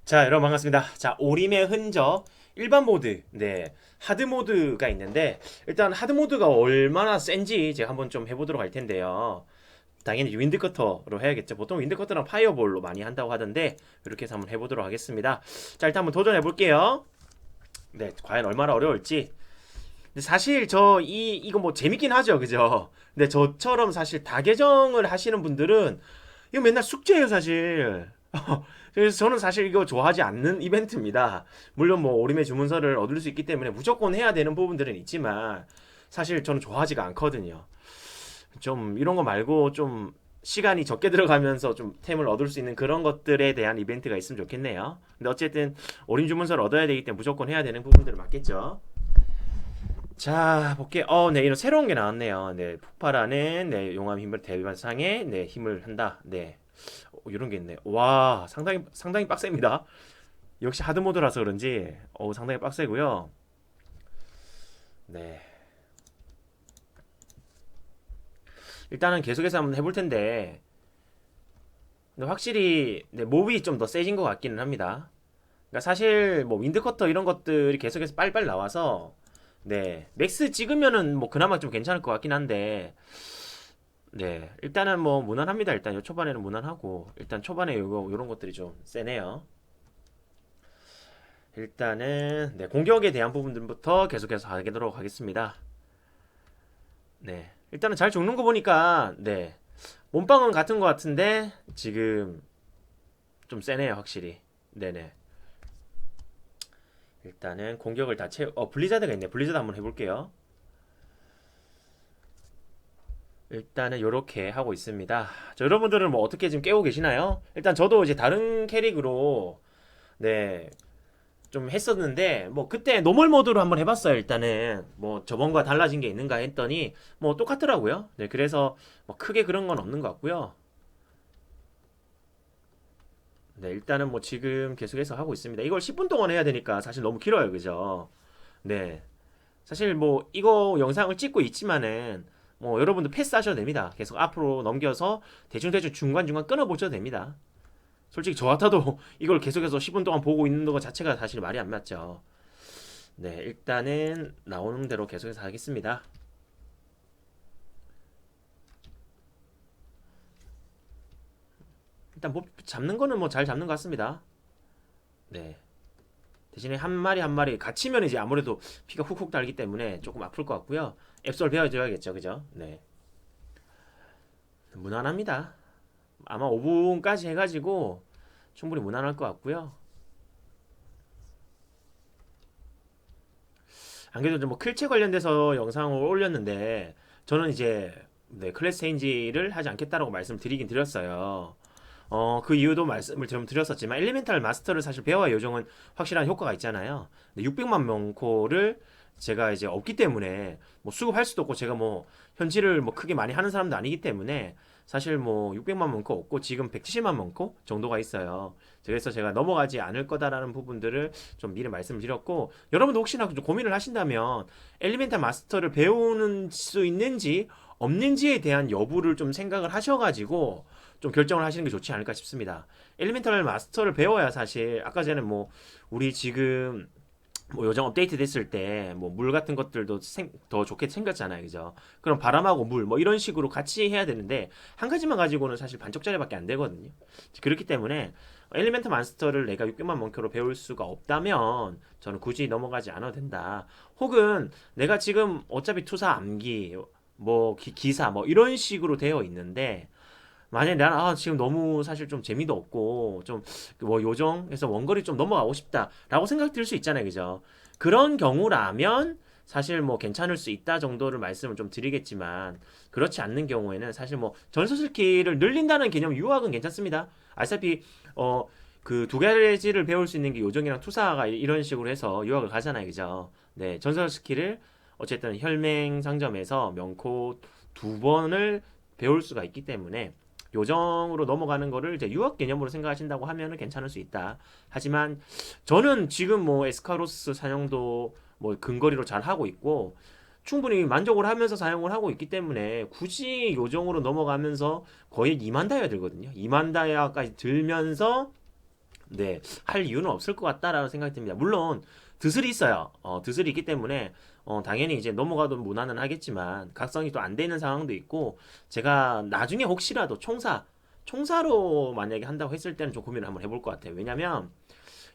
자, 여러분 반갑습니다. 자, 오림의 흔적 일반 모드, 하드 모드가 있는데 일단 하드 모드가 얼마나 센지 제가 한번 좀 해보도록 할 텐데요. 당연히 윈드커터로 해야겠죠. 보통 윈드커터랑 파이어볼로 많이 한다고 하던데 이렇게 해서 한번 해보도록 하겠습니다. 자, 일단 한번 도전해 볼게요. 네, 과연 얼마나 어려울지. 근데 사실 이거 뭐 재밌긴 하죠, 그죠? 근데 저처럼 사실 다계정을 하시는 분들은 이거 맨날 숙제예요, 사실. 그래서 저는 사실 이거 좋아하지 않는 이벤트입니다. 물론 뭐 오림의 주문서를 얻을 수 있기 때문에 무조건 해야 되는 부분들은 있지만 사실 저는 좋아하지가 않거든요. 좀 이런 거 말고 좀 시간이 적게 들어가면서 좀 템을 얻을 수 있는 그런 것들에 대한 이벤트가 있으면 좋겠네요. 근데 어쨌든 오림 주문서를 얻어야 되기 때문에 무조건 해야 되는 부분들은 맞겠죠. 자, 볼게. 네, 이런 새로운 게 나왔네요. 네, 폭발하는 용암 힘을 대비상에 힘을 한다. 네, 이런 게 있네. 와, 상당히 빡셉니다. 역시 하드 모드라서 그런지 상당히 빡세고요. 네, 일단은 계속해서 한번 해볼 텐데, 근데 확실히 몹이 좀 더 세진 것 같기는 합니다. 그러니까 사실 뭐 윈드커터 이런 것들이 계속해서 빨리빨리 나와서 맥스 찍으면은 뭐 그나마 좀 괜찮을 것 같긴 한데 일단은 뭐 무난합니다. 일단 요 초반에는 무난하고 일단 초반에 요런 것들이 좀 세네요. 일단은 공격에 대한 부분들부터 계속해서 하도록 하겠습니다. 일단은 잘 죽는 거 보니까 몸빵은 같은 것 같은데 지금 좀 세네요, 확실히. 네네. 일단은 공격을 다 블리자드가 있네. 블리자드 한번 해볼게요. 일단은 요렇게 하고 있습니다. 자, 여러분들은 뭐 어떻게 지금 깨고 계시나요? 일단 저도 이제 다른 캐릭으로 네, 좀 했었는데 뭐 그때 노멀 모드로 한번 해봤어요. 일단은 뭐 저번과 달라진 게 있는가 했더니 뭐 똑같더라고요. 네, 그래서 뭐 크게 그런 건 없는 것 같고요. 네, 일단은 뭐 지금 계속해서 하고 있습니다. 이걸 10분 동안 해야 되니까 사실 너무 길어요, 그죠? 네, 사실 뭐 이거 영상을 찍고 있지만은 뭐 여러분도 패스하셔도 됩니다. 계속 앞으로 넘겨서 대충대충 중간중간 끊어보셔도 됩니다. 솔직히 저 같아도 이걸 계속해서 10분 동안 보고 있는 거 자체가 사실 말이 안 맞죠. 네, 일단은 나오는 대로 계속해서 하겠습니다. 일단 뭐 잡는 거는 뭐 잘 잡는 것 같습니다. 네. 대신에 한 마리 한 마리 갇히면 이제 아무래도 피가 훅훅 달기 때문에 조금 아플 것 같고요. 앱솔 배워줘야겠죠, 그죠? 네. 무난합니다. 아마 5분까지 해가지고 충분히 무난할 것 같고요. 안 그래도 뭐 클체 관련돼서 영상을 올렸는데 저는 이제 클래스 체인지를 하지 않겠다라고 말씀을 드리긴 드렸어요. 그 이유도 말씀을 좀 드렸었지만 엘리멘탈 마스터를 사실 배워야 요정은 확실한 효과가 있잖아요. 근데 600만 명코를 제가 이제 없기 때문에 뭐 수급할 수도 없고 제가 뭐 현질을 뭐 크게 많이 하는 사람도 아니기 때문에 사실 뭐 600만 명코 없고 지금 170만 명코 정도가 있어요. 그래서 제가 넘어가지 않을 거다라는 부분들을 좀 미리 말씀을 드렸고 여러분도 혹시나 좀 고민을 하신다면 엘리멘탈 마스터를 배우는 수 있는지 없는지에 대한 여부를 좀 생각을 하셔가지고 좀 결정을 하시는 게 좋지 않을까 싶습니다. 엘리멘탈 마스터를 배워야 사실 아까 전에 뭐 우리 지금 뭐 요정 업데이트 됐을 때 뭐 물 같은 것들도 더 좋게 생겼잖아요, 그죠? 그럼 바람하고 물 뭐 이런 식으로 같이 해야 되는데 한 가지만 가지고는 사실 반쪽짜리밖에 안 되거든요. 그렇기 때문에 엘리멘트 마스터를 내가 600만 원표로 배울 수가 없다면 저는 굳이 넘어가지 않아도 된다. 혹은 내가 지금 어차피 투사 암기 뭐 기사 뭐 이런 식으로 되어 있는데 만약에 나는 지금 너무 사실 좀 재미도 없고 좀 뭐 요정에서 원거리 좀 넘어가고 싶다라고 생각 들 수 있잖아요, 그죠? 그런 경우라면 사실 뭐 괜찮을 수 있다 정도를 말씀을 좀 드리겠지만 그렇지 않는 경우에는 사실 뭐 전설 스킬을 늘린다는 개념 유학은 괜찮습니다. 아시다시피 그 두 가지를 배울 수 있는 게 요정이랑 투사가 이런 식으로 해서 유학을 가잖아요, 그죠? 네, 전설 스킬을 어쨌든 혈맹 상점에서 명코 두 번을 배울 수가 있기 때문에 요정으로 넘어가는 거를 이제 유학 개념으로 생각하신다고 하면은 괜찮을 수 있다. 하지만 저는 지금 뭐 에스카로스 사용도 뭐 근거리로 잘 하고 있고 충분히 만족을 하면서 사용을 하고 있기 때문에 굳이 요정으로 넘어가면서 거의 2만 다이아 들거든요. 2만 다이아까지 들면서 네, 할 이유는 없을 것 같다라는 생각이 듭니다. 물론 드슬이 있어요. 드슬이 있기 때문에 당연히 이제 넘어가도 무난은 하겠지만 각성이 또 안 되는 상황도 있고 제가 나중에 혹시라도 총사로 만약에 한다고 했을 때는 좀 고민을 한번 해볼 것 같아요. 왜냐면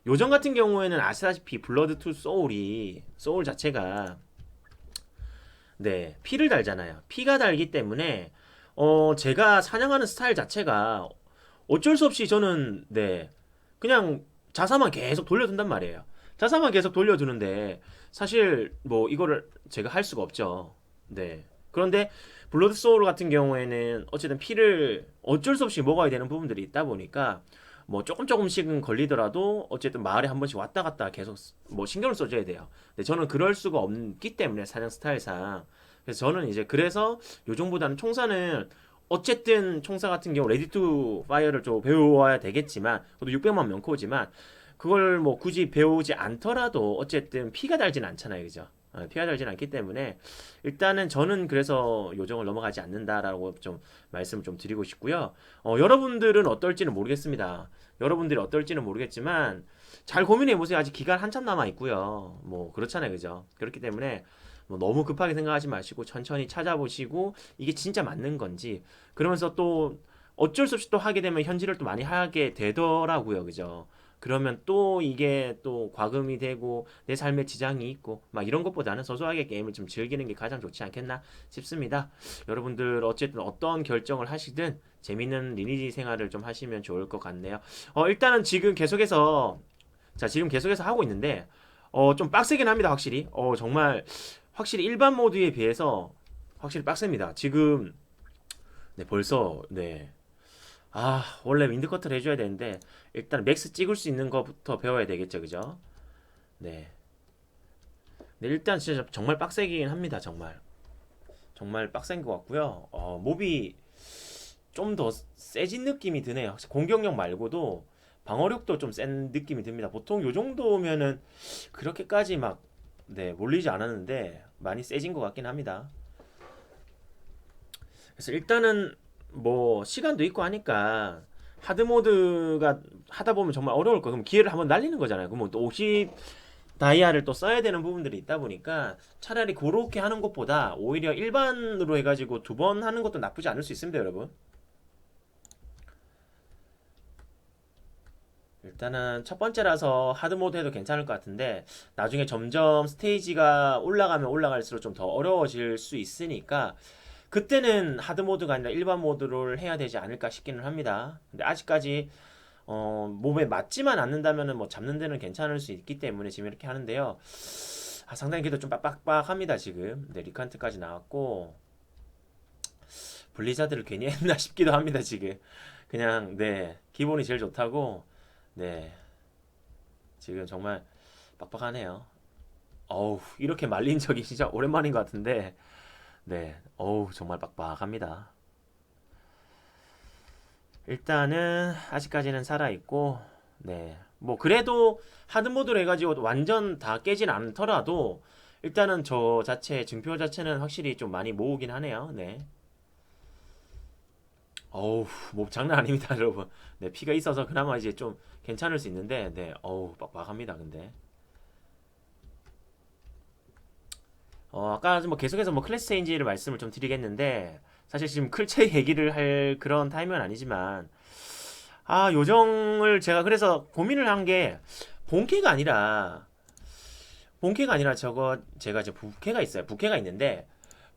요정 같은 경우에는 아시다시피 블러드 투 소울 자체가 네, 피를 달잖아요. 피가 달기 때문에 제가 사냥하는 스타일 자체가 어쩔 수 없이 저는 네, 그냥 자사만 계속 돌려둔단 말이에요. 자사만 계속 돌려두는데 사실 뭐 이거를 제가 할 수가 없죠. 네. 그런데 블러드 소울 같은 경우에는 어쨌든 피를 어쩔 수 없이 먹어야 되는 부분들이 있다 보니까 뭐 조금씩은 걸리더라도 어쨌든 마을에 한 번씩 왔다 갔다 계속 뭐 신경을 써줘야 돼요. 근데 저는 그럴 수가 없기 때문에 사냥 스타일상 그래서 저는 이제 그래서 요정보다는 총사는 어쨌든 총사 같은 경우 레디 투 파이어를 좀 배워야 되겠지만 그것도 600만 명코지만 그걸 뭐 굳이 배우지 않더라도 어쨌든 피가 달진 않잖아요, 그죠? 피가 달진 않기 때문에 일단은 저는 그래서 요정을 넘어가지 않는다라고 좀 말씀을 좀 드리고 싶고요. 여러분들은 어떨지는 모르겠습니다. 여러분들이 어떨지는 모르겠지만 잘 고민해 보세요. 아직 기간 한참 남아 있고요. 뭐 그렇잖아요, 그죠? 그렇기 때문에 뭐 너무 급하게 생각하지 마시고 천천히 찾아보시고 이게 진짜 맞는 건지 그러면서 또 어쩔 수 없이 또 하게 되면 현질을 또 많이 하게 되더라고요, 그죠? 그러면 또 이게 또 과금이 되고 내 삶에 지장이 있고 막 이런 것보다는 소소하게 게임을 좀 즐기는 게 가장 좋지 않겠나 싶습니다. 여러분들 어쨌든 어떤 결정을 하시든 재밌는 리니지 생활을 좀 하시면 좋을 것 같네요. 일단은 지금 계속해서 하고 있는데 좀 빡세긴 합니다, 확실히. 정말 확실히 일반 모드에 비해서 확실히 빡셉니다. 지금 네, 벌써 네. 원래 윈드커트를 해줘야 되는데 일단 맥스 찍을 수 있는 거부터 배워야 되겠죠, 그죠? 네. 네, 일단 진짜 정말 빡세긴 합니다, 정말. 정말 빡센 것 같고요. 몹이 좀 더 세진 느낌이 드네요. 확실히 공격력 말고도 방어력도 좀 센 느낌이 듭니다. 보통 요 정도면은 그렇게까지 막 네, 몰리지 않았는데 많이 세진 것 같긴 합니다. 그래서 일단은 뭐 시간도 있고 하니까 하드 모드가 하다 보면 정말 어려울 거. 그럼 기회를 한번 날리는 거잖아요. 그럼 또 50 다이아를 또 써야 되는 부분들이 있다 보니까 차라리 그렇게 하는 것보다 오히려 일반으로 해가지고 두 번 하는 것도 나쁘지 않을 수 있습니다, 여러분. 일단은 첫 번째라서 하드 모드 해도 괜찮을 것 같은데 나중에 점점 스테이지가 올라가면 올라갈수록 좀 더 어려워질 수 있으니까 그때는 하드 모드가 아니라 일반 모드를 해야 되지 않을까 싶기는 합니다. 근데 아직까지 몸에 맞지만 않는다면은 뭐 잡는 데는 괜찮을 수 있기 때문에 지금 이렇게 하는데요. 상당히 그래도 좀 빡빡합니다 지금. 네, 리칸트까지 나왔고 블리자드를 괜히 했나 싶기도 합니다 지금. 그냥 네 기본이 제일 좋다고 네 지금 정말 빡빡하네요. 어우 이렇게 말린 적이 진짜 오랜만인 것 같은데 네 어우 정말 빡빡합니다. 일단은 아직까지는 살아있고 네 뭐 그래도 하드모드로 해가지고 완전 다 깨진 않더라도 일단은 저 자체 증표 자체는 확실히 좀 많이 모으긴 하네요. 네 어우 뭐 장난 아닙니다 여러분. 네 피가 있어서 그나마 이제 좀 괜찮을 수 있는데 네 어우 빡빡합니다 근데 아까 뭐 계속해서 뭐 클래스 체인지를 말씀을 좀 드리겠는데 사실 지금 클체 얘기를 할 그런 타이밍은 아니지만 요정을 제가 그래서 고민을 한 게 본캐가 아니라 저거 제가 이제 부캐가 있어요. 부캐가 있는데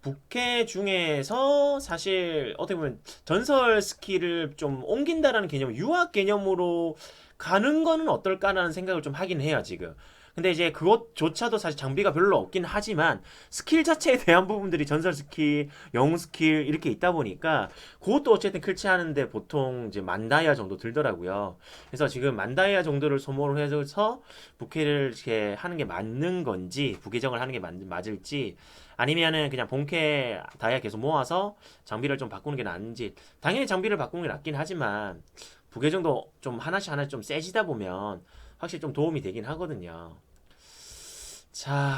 부캐 중에서 사실 어떻게 보면 전설 스킬을 좀 옮긴다라는 개념, 유학 개념으로 가는 거는 어떨까라는 생각을 좀 하긴 해요, 지금. 근데 이제 그것조차도 사실 장비가 별로 없긴 하지만 스킬 자체에 대한 부분들이 전설 스킬, 영웅 스킬 이렇게 있다 보니까 그것도 어쨌든 클치하는데 보통 이제 만 다이아 정도 들더라고요. 그래서 지금 만 다이아 정도를 소모를 해서 부캐를 이렇게 하는 게 맞는 건지 부계정을 하는 게 맞을지 아니면은 그냥 본캐 다이아 계속 모아서 장비를 좀 바꾸는 게 나은지 당연히 장비를 바꾸는 게 낫긴 하지만 부계정도 좀 하나씩 좀 세지다 보면 확실히 좀 도움이 되긴 하거든요. 자,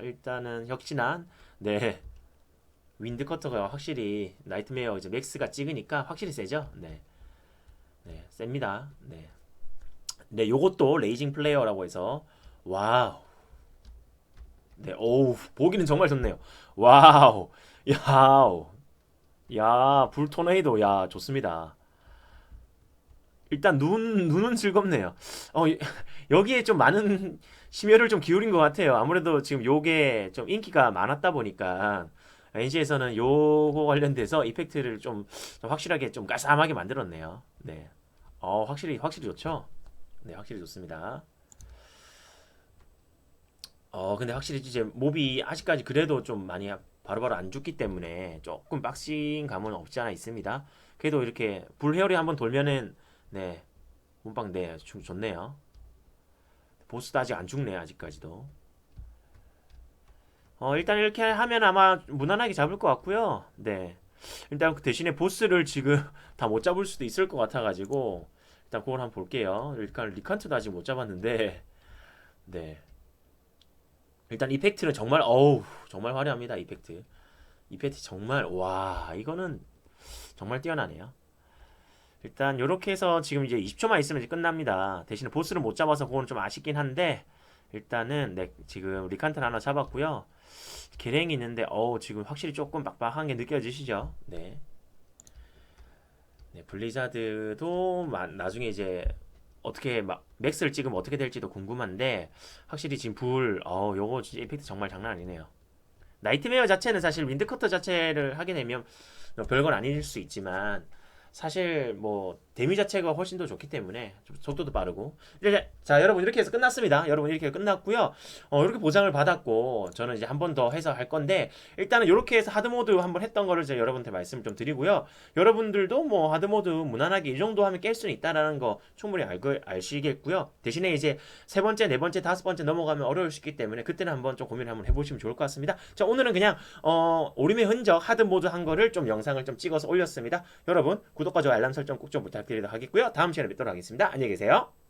일단은 혁진한 네 윈드커터가 확실히 나이트메어 이제 맥스가 찍으니까 확실히 세죠. 네, 네, 셉니다. 네. 네, 요것도 레이징 플레이어라고 해서 와우. 네, 오우, 보기는 정말 좋네요. 와우. 야우. 야, 불 토네이도 야, 좋습니다. 일단 눈은 즐겁네요. 어, 여기에 좀 많은 심혈을 좀 기울인 것 같아요. 아무래도 지금 요게 좀 인기가 많았다 보니까 NC에서는 요거 관련돼서 이펙트를 좀 확실하게 좀 깔쌈하게 만들었네요. 네. 확실히 좋죠? 네, 확실히 좋습니다. 근데 확실히 이제 몹이 아직까지 그래도 좀 많이 바로바로 안 죽기 때문에 조금 빡신 감은 없지 않아 있습니다. 그래도 이렇게 불 헤어리 한번 돌면은 네, 몸빵 네, 좋네요. 보스도 아직 안 죽네, 아직까지도. 일단 이렇게 하면 아마 무난하게 잡을 것 같고요. 네. 일단 그 대신에 보스를 지금 다 못 잡을 수도 있을 것 같아가지고 일단 그걸 한번 볼게요. 일단 리칸트도 아직 못 잡았는데 네. 일단 이펙트는 정말 어우 정말 화려합니다. 이펙트 정말 와 이거는 정말 뛰어나네요. 일단 요렇게 해서 지금 이제 20초만 있으면 이제 끝납니다. 대신에 보스를 못 잡아서 그거는 좀 아쉽긴 한데 일단은 네 지금 리칸트는 하나 잡았고요. 계랭이 있는데 지금 확실히 조금 빡빡한 게 느껴지시죠? 네. 네, 블리자드도 나중에 이제 어떻게 막 맥스를 찍으면 어떻게 될지도 궁금한데 확실히 지금 요거 진짜 임팩트 정말 장난 아니네요. 나이트메어 자체는 사실 윈드커터 자체를 하게 되면 별건 아닐 수 있지만 사실 뭐 데미 자체가 훨씬 더 좋기 때문에 좀 속도도 빠르고 자 여러분 이렇게 해서 끝났습니다. 여러분 이렇게 끝났고요. 이렇게 보장을 받았고 저는 이제 한 번 더 해서 할 건데 일단은 이렇게 해서 하드모드 한번 했던 거를 제가 여러분한테 말씀을 좀 드리고요. 여러분들도 뭐 하드모드 무난하게 이 정도 하면 깰 수는 있다라는 거 충분히 아시겠고요. 대신에 이제 세 번째, 네 번째, 다섯 번째 넘어가면 어려울 수 있기 때문에 그때는 한번 좀 고민을 한번 해보시면 좋을 것 같습니다. 자 오늘은 그냥 오림의 흔적 하드모드 한 거를 좀 영상을 좀 찍어서 올렸습니다. 여러분 구독과 좋아요 알람 설정 꼭 좀 부탁드리도록 하겠고요. 다음 시간에 뵙도록 하겠습니다. 안녕히 계세요.